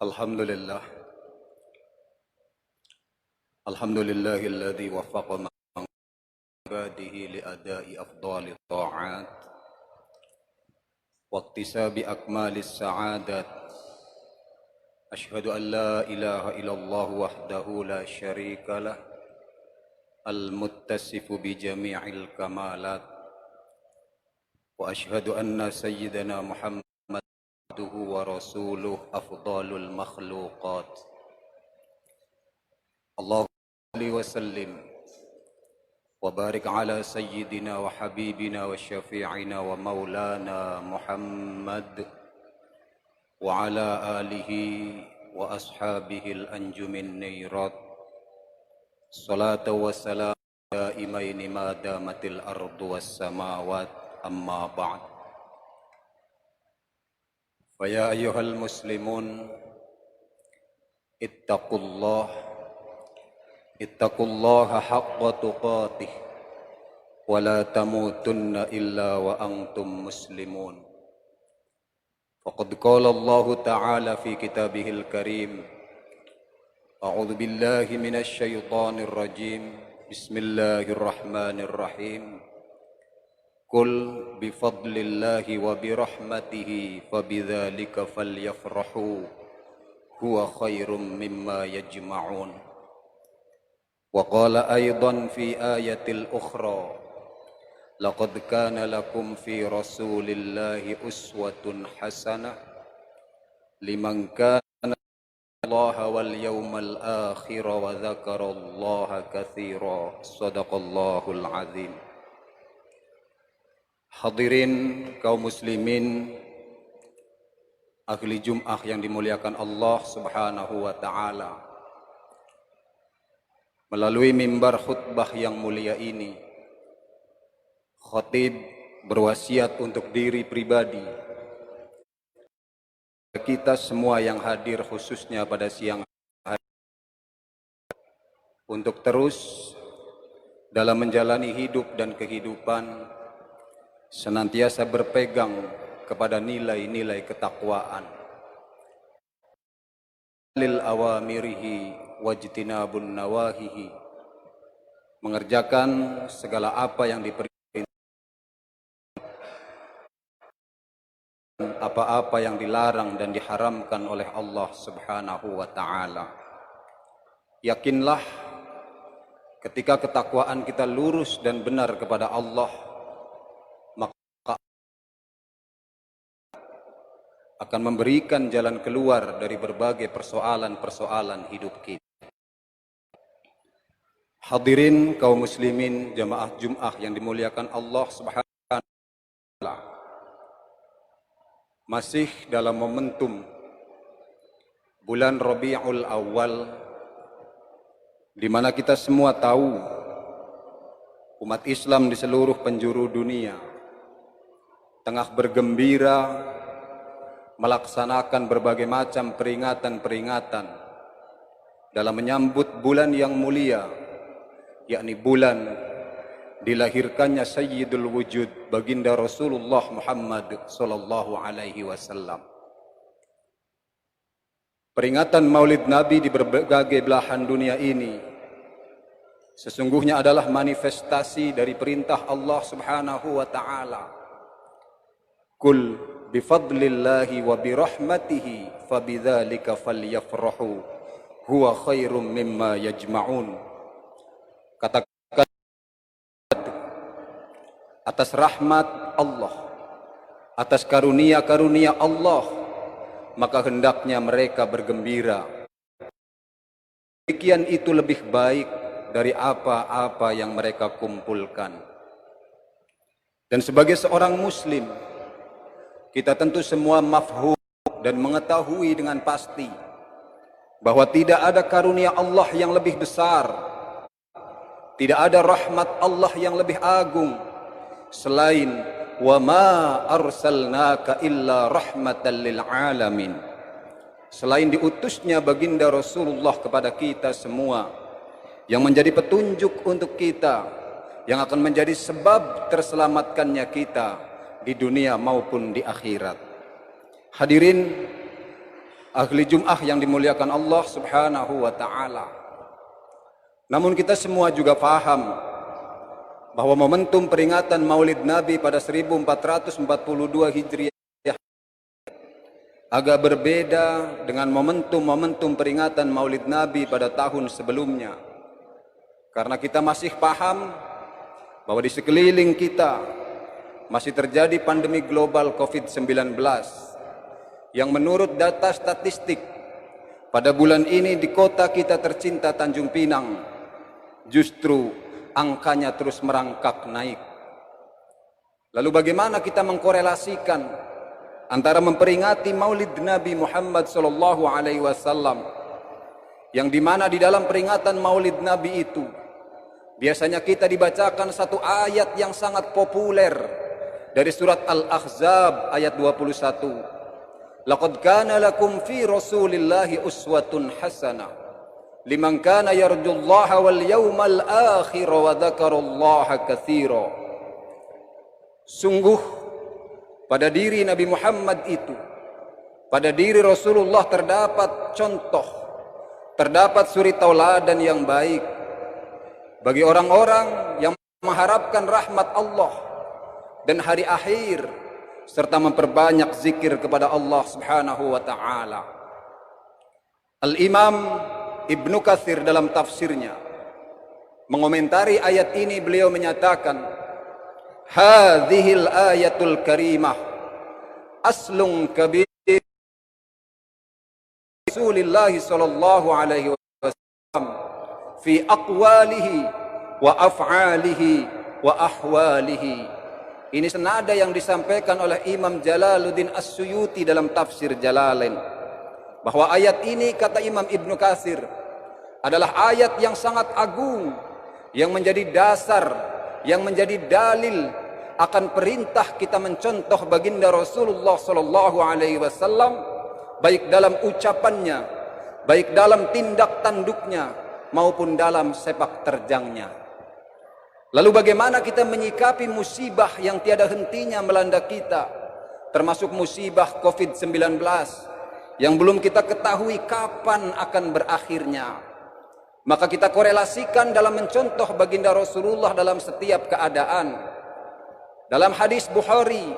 Alhamdulillah. Alhamdulillahilladzi waffaqa ibadihi liada'i afdali ta'at wa iktisabi akmalis sa'adat. Ashhadu an la ilaha illallah wahdahu la syarika lah, al-muttasifu bi jami'il kamalat. Wa ashhadu anna sayyidana Muhammad abduhu wa rasuluh afdalul makhluqat. Allahumma salli wa sallim wa barik ala sayyidina wa habibina wa syafi'ina wa maulana Muhammad wa ala alihi wa ashabihi al-anjumin nirat. Salatu wa salam daimaini ma damatil ardu was samawat, amma ba'd. Faya ayyuhal muslimun, ittaqullaha haqqa tuqatih wa la tamutunna illa wa antum muslimun. Faqad qala Allah Ta'ala fi kitabihil karim, a'udzu billahi minasy syaithanir rajim, bismillahirrahmanirrahim. Qul bifadlillahi wa birahmatihi fabidzalika falyafrahu huwa khairum mimma yajma'un. Wa qala aidan fi ayatil ukhra, laqad kana lakum fi rasulillahi uswatun hasanah liman kana Allaha wal yawmal akhir wa dzakarallaha katsira. Shadaqallahul azim. Hadirin kaum muslimin, ahli Jum'ah yang dimuliakan Allah Subhanahu wa ta'ala. Melalui mimbar khutbah yang mulia ini, khatib berwasiat untuk diri pribadi, kita semua yang hadir khususnya pada siang hari, untuk terus dalam menjalani hidup dan kehidupan senantiasa berpegang kepada nilai-nilai ketakwaan, lil awamirihi wajtinabun nawahihi, mengerjakan segala apa yang diperintahkan, apa-apa yang dilarang dan diharamkan oleh Allah Subhanahu wa ta'ala. Yakinlah ketika ketakwaan kita lurus dan benar kepada Allah, akan memberikan jalan keluar dari berbagai persoalan-persoalan hidup kita. Hadirin kaum muslimin jamaah Jum'ah yang dimuliakan Allah Subhanahu wa ta'ala, masih dalam momentum bulan Rabiul Awal, di mana kita semua tahu umat Islam di seluruh penjuru dunia tengah bergembira melaksanakan berbagai macam peringatan-peringatan dalam menyambut bulan yang mulia, yakni bulan dilahirkannya Sayyidul Wujud, baginda Rasulullah Muhammad sallallahu alaihi wasallam. Peringatan Maulid Nabi di berbagai belahan dunia ini sesungguhnya adalah manifestasi dari perintah Allah Subhanahu wa ta'ala. Qul bifadlillahi wa birahmatihi fabidzalika falyafrahu huwa khairum mimma yajma'un. Katakan atas rahmat Allah, atas karunia-karunia Allah, maka hendaknya mereka bergembira. Demikian itu lebih baik dari apa-apa yang mereka kumpulkan. Dan sebagai seorang muslim, kita tentu semua mafhum dan mengetahui dengan pasti bahwa tidak ada karunia Allah yang lebih besar, tidak ada rahmat Allah yang lebih agung selain wa ma arsalnaka illa rahmatan lil alamin, selain diutusnya baginda Rasulullah kepada kita semua yang menjadi petunjuk untuk kita, yang akan menjadi sebab terselamatkannya kita di dunia maupun di akhirat. Hadirin, ahli Jum'ah yang dimuliakan Allah Subhanahu wa ta'ala. Namun kita semua juga paham bahwa momentum peringatan Maulid Nabi pada 1442 Hijriah agak berbeda dengan momentum-momentum peringatan Maulid Nabi pada tahun sebelumnya. Karena kita masih paham bahwa di sekeliling kita masih terjadi pandemi global COVID-19 yang menurut data statistik pada bulan ini di kota kita tercinta Tanjung Pinang justru angkanya terus merangkak naik. Lalu bagaimana kita mengkorelasikan antara memperingati Maulid Nabi Muhammad SAW yang dimana di dalam peringatan Maulid Nabi itu biasanya kita dibacakan satu ayat yang sangat populer dari surat Al-Ahzab ayat 21. Laqad kana lakum fi Rasulillahi uswatun hasanah liman kana yarjullaha wal yawmal akhir wa dzakarallaha katsira. Sungguh pada diri Nabi Muhammad itu, pada diri Rasulullah terdapat contoh, terdapat suri tauladan yang baik bagi orang-orang yang mengharapkan rahmat Allah dan hari akhir serta memperbanyak zikir kepada Allah Subhanahu wa taala. Al-Imam Ibnu Katsir dalam tafsirnya mengomentari ayat ini, beliau menyatakan, hadhil ayatul karimah aslun kabir Rasulillah sallallahu alaihi wasallam fi aqwalihi wa af'alihi wa ahwalihi. Ini senada yang disampaikan oleh Imam Jalaluddin As-Suyuti dalam tafsir Jalalain, bahwa ayat ini, kata Imam Ibnu Katsir, adalah ayat yang sangat agung, yang menjadi dasar, yang menjadi dalil akan perintah kita mencontoh baginda Rasulullah sallallahu alaihi wasallam, baik dalam ucapannya, baik dalam tindak tanduknya, maupun dalam sepak terjangnya. Lalu bagaimana kita menyikapi musibah yang tiada hentinya melanda kita, termasuk musibah COVID-19 yang belum kita ketahui kapan akan berakhirnya. Maka kita korelasikan dalam mencontoh baginda Rasulullah dalam setiap keadaan. Dalam hadis Bukhari,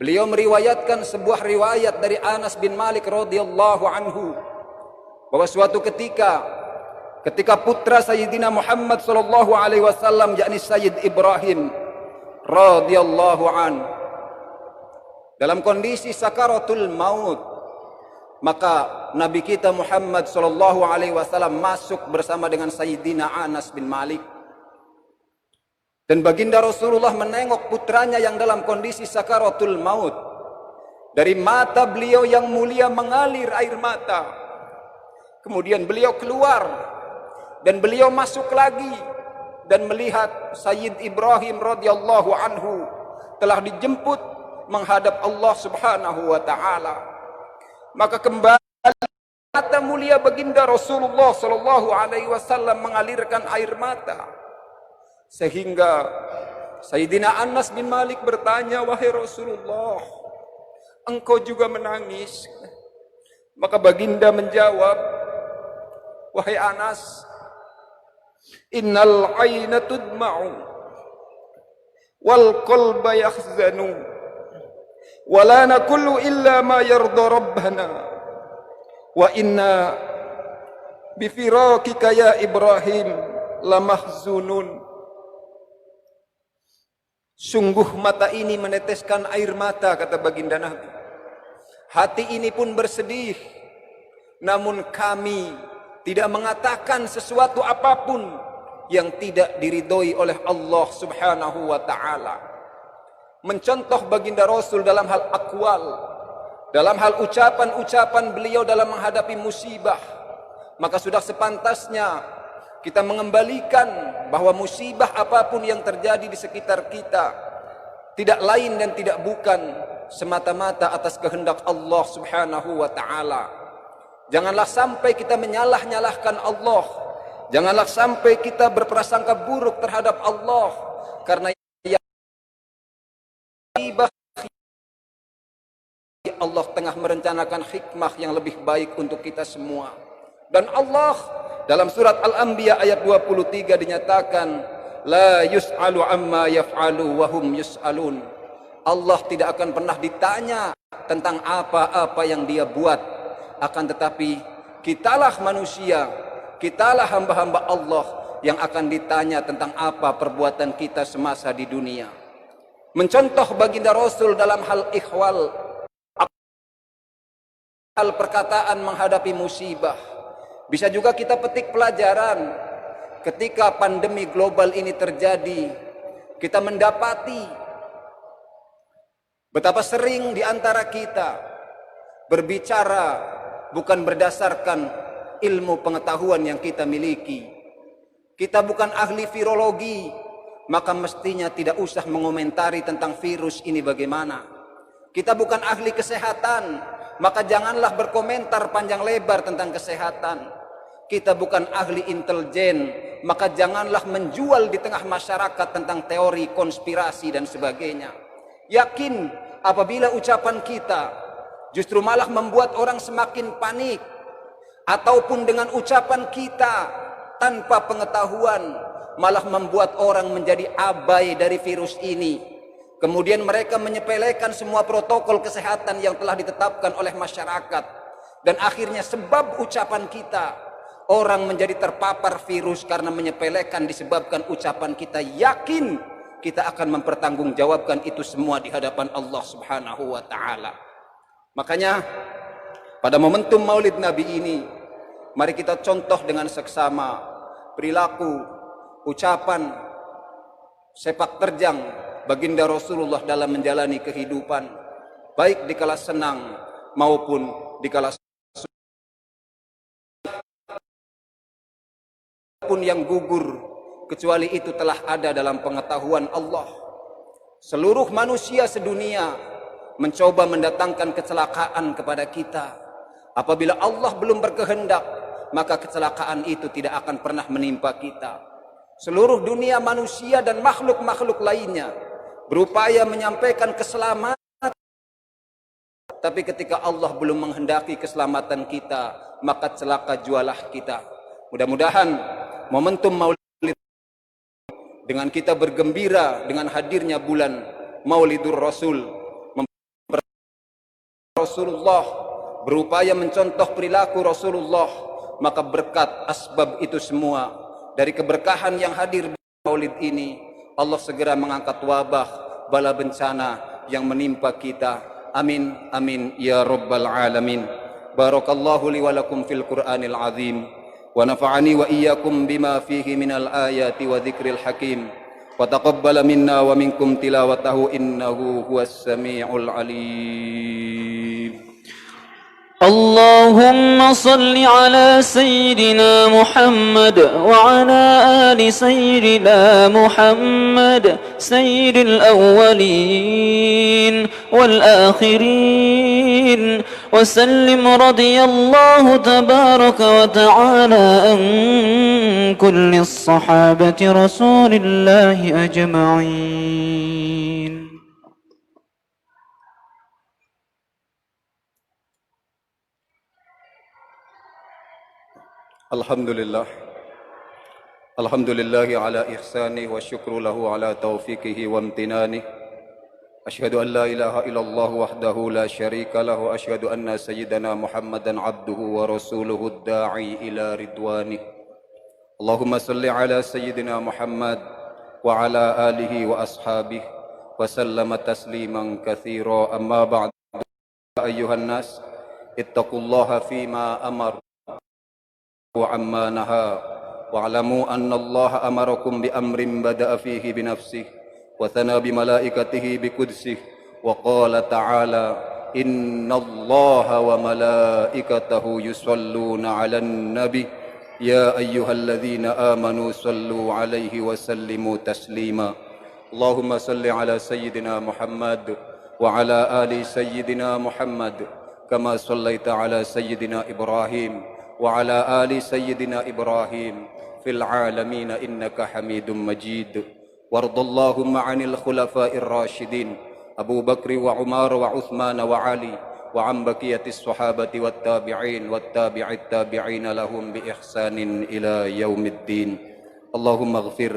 beliau meriwayatkan sebuah riwayat dari Anas bin Malik radhiyallahu anhu, bahwa suatu ketika putra Sayyidina Muhammad sallallahu alaihi wasallam, yakni Sayyid Ibrahim radhiyallahu an, dalam kondisi sakaratul maut, maka Nabi kita Muhammad sallallahu alaihi wasallam masuk bersama dengan Sayyidina Anas bin Malik. Dan baginda Rasulullah menengok putranya yang dalam kondisi sakaratul maut. Dari mata beliau yang mulia mengalir air mata. Kemudian beliau keluar dan beliau masuk lagi dan melihat Sayyid Ibrahim radhiyallahu anhu telah dijemput menghadap Allah Subhanahu wa taala. Maka kembali mata mulia baginda Rasulullah sallallahu alaihi wasallam mengalirkan air mata, sehingga Sayyidina Anas bin Malik bertanya, wahai Rasulullah, engkau juga menangis? Maka baginda menjawab, wahai Anas, innal ayna tudma'u wal qalba yahzanu wa la naqulu illa ma yarda rabbana wa inna bifirakika ya Ibrahim lamahzunun. Sungguh mata ini meneteskan air mata, kata baginda Nabi. Hati ini pun bersedih, namun kami tidak mengatakan sesuatu apapun yang tidak diridhoi oleh Allah Subhanahu wa ta'ala. Mencontoh baginda Rasul dalam hal akwal, dalam hal ucapan-ucapan beliau dalam menghadapi musibah, maka sudah sepantasnya kita mengembalikan bahwa musibah apapun yang terjadi di sekitar kita tidak lain dan tidak bukan semata-mata atas kehendak Allah Subhanahu wa ta'ala. Janganlah sampai kita menyalah-nyalahkan Allah. Janganlah sampai kita berprasangka buruk terhadap Allah, karena Allah tengah tengah merencanakan hikmah yang lebih baik untuk kita semua. Dan Allah dalam surat Al-Anbiya ayat 23 dinyatakan, la yus'alu amma yaf'alu wa hum yus'alun. Allah tidak akan pernah ditanya tentang apa-apa yang dia buat, akan tetapi kitalah manusia, kitalah hamba-hamba Allah yang akan ditanya tentang apa perbuatan kita semasa di dunia. Mencontoh baginda Rasul dalam hal ikhwal, hal perkataan menghadapi musibah. Bisa juga kita petik pelajaran ketika pandemi global ini terjadi. Kita mendapati betapa sering di antara kita berbicara bukan berdasarkan ilmu pengetahuan yang kita miliki. Kita bukan ahli virologi, maka mestinya tidak usah mengomentari tentang virus ini bagaimana. Kita bukan ahli kesehatan, maka janganlah berkomentar panjang lebar tentang kesehatan. Kita bukan ahli intelijen, maka janganlah menjual di tengah masyarakat tentang teori konspirasi dan sebagainya. Yakin apabila ucapan kita justru malah membuat orang semakin panik, ataupun dengan ucapan kita tanpa pengetahuan malah membuat orang menjadi abai dari virus ini. Kemudian mereka menyepelekan semua protokol kesehatan yang telah ditetapkan oleh masyarakat. Dan akhirnya sebab ucapan kita, orang menjadi terpapar virus karena menyepelekan disebabkan ucapan kita. Yakin kita akan mempertanggungjawabkan itu semua di hadapan Allah Subhanahu wa ta'ala. Makanya pada momentum Maulid Nabi ini, mari kita contoh dengan seksama perilaku, ucapan, sepak terjang baginda Rasulullah dalam menjalani kehidupan, baik di kala senang maupun di kala pun yang gugur, kecuali itu telah ada dalam pengetahuan Allah. Seluruh manusia sedunia mencoba mendatangkan kecelakaan kepada kita. Apabila Allah belum berkehendak, maka kecelakaan itu tidak akan pernah menimpa kita. Seluruh dunia manusia dan makhluk-makhluk lainnya berupaya menyampaikan keselamatan, tapi ketika Allah belum menghendaki keselamatan kita, maka celaka jualah kita. Mudah-mudahan momentum Maulid dengan kita bergembira dengan hadirnya bulan Maulidur Rasul, Rasulullah berupaya mencontoh perilaku Rasulullah, maka berkat asbab itu semua dari keberkahan yang hadir di Maulid ini, Allah segera mengangkat wabah bala bencana yang menimpa kita. Amin amin ya rabbal alamin. Barakallahu li wa lakum fil Qur'anil azim. ونفعني وإياكم بما فيه من الآيات وذكر الحكيم وتقبل منا ومنكم تلاوته إنه هو السميع العليم. اللهم صل على سيدنا محمد وعلى آل سيدنا محمد سيد الأولين والآخرين وسلم رضي الله تبارك وتعالى عن كل الصحابة رسول الله أجمعين. Alhamdulillah, alhamdulillahi ala ihsanih wa syukru lahu ala taufiqihi wa amtinanih. Asyhadu an la ilaha illallah wahdahu la syarika lahu, asyhadu anna sayyidana Muhammadan abduhu wa rasuluhu da'i ila ridwanih. Allahumma salli ala sayyidina Muhammad wa ala alihi wa ashabih wa sallama tasliman katsira. Amma ba'd, ayyuhan nas ittaqullaha fima amar وعما نهى واعلموا أن الله أمركم بأمر بدأ فيه بنفسه وثنى بملائكته بقدسه وقال تعالى إن الله وملائكته يصلون على النبي يا أيها الذين آمنوا صلوا عليه وسلموا تسليما. اللهم صل على سيدنا محمد وعلى آل سيدنا محمد كما صليت على سيدنا إبراهيم وعلى آل سيدنا إبراهيم في العالمين إنك حميد مجيد. وارض اللهم عن الخلفاء الراشدين أبو بكر وعمر وعثمان وعلي وعن بقية الصحابة والتابعين والتابع التابعين لهم بإحسان إلى يوم الدين. اللهم اغفر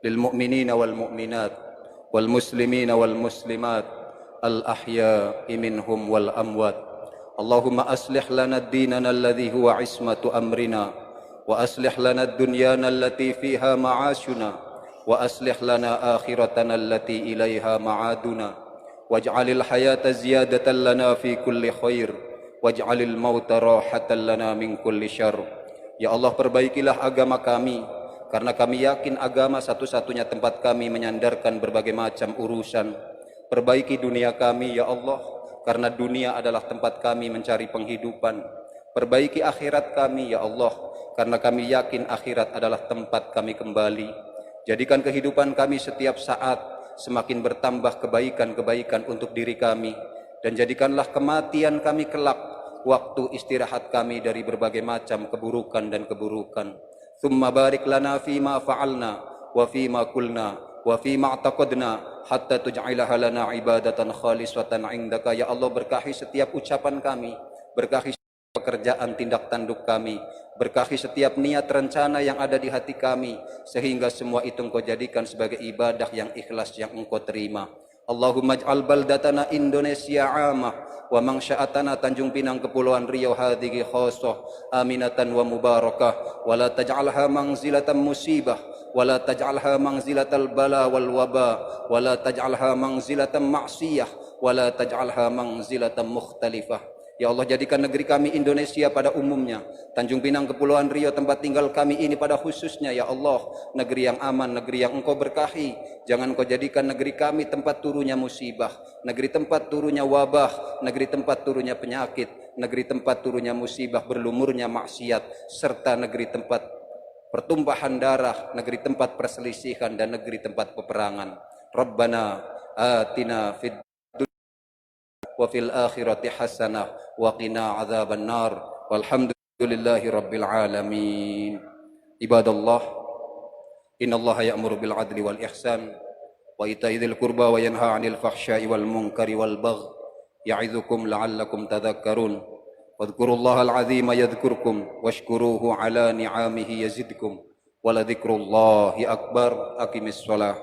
للمؤمنين والمؤمنات والمسلمين والمسلمات الأحياء منهم والأموات. اللهم أصلح لنا ديننا الذي هو عصمة أمرنا، وأصلح لنا دنيانا التي فيها معاشنا، وأصلح لنا آخرتنا التي إليها معادنا، واجعل الحياة زيادة لنا في كل خير، واجعل الموت راحة لنا من كل شر. Ya Allah, perbaikilah agama kami, karena kami yakin agama satu-satunya tempat kami menyandarkan berbagai macam urusan. Perbaiki dunia kami ya Allah, karena dunia adalah tempat kami mencari penghidupan. Perbaiki akhirat kami ya Allah, karena kami yakin akhirat adalah tempat kami kembali. Jadikan kehidupan kami setiap saat semakin bertambah kebaikan-kebaikan untuk diri kami, dan jadikanlah kematian kami kelak waktu istirahat kami dari berbagai macam keburukan dan keburukan. Thumma barik lana fima fa'alna wa fima kulna wa fima i'taqadna hatta tuj'alaha lana ibadatan khalisatan 'indaka. Ya Allah, berkahi setiap ucapan kami, berkahi pekerjaan tindak tanduk kami, berkahi setiap niat rencana yang ada di hati kami, sehingga semua itu Engkau jadikan sebagai ibadah yang ikhlas, yang Engkau terima. Allahumma ij'al baldatana Indonesia 'amah wa mangsya'atana Tanjung Pinang Kepulauan Riau hadhihi khassah aminatan wa mubarakah, wa la taj'alha manzilatan musibah, wa la taj'alha manzilatal bala wal waba, wa la taj'alha manzilatan ma'siyah, wa la taj'alha manzilatan mukhtalifah. Ya Allah, jadikan negeri kami Indonesia pada umumnya, Tanjung Pinang Kepulauan Riau tempat tinggal kami ini pada khususnya ya Allah, negeri yang aman, negeri yang Engkau berkahi. Jangan Engkau jadikan negeri kami tempat turunnya musibah, negeri tempat turunnya wabah, negeri tempat turunnya penyakit, negeri tempat turunnya musibah, berlumurnya maksiat, serta negeri tempat pertumpahan darah, negeri tempat perselisihan, dan negeri tempat peperangan. Rabbana atina fid wa fil akhirati hasanah wa qina adzaban nar walhamdulillahi rabbil alamin. Ibadallah, innallaha ya'muru bil adli wal ihsan wa ita'i dzil qurba wa yanha 'anil fahsya'i wal munkari wal baghi ya'idzukum la'allakum tadhakkarun. Wadhkurullaha al-'azima yadhkurkum washkuruhu 'ala ni'amihi yazidkum wa la dzikrullahi akbar. Aqimis shalah.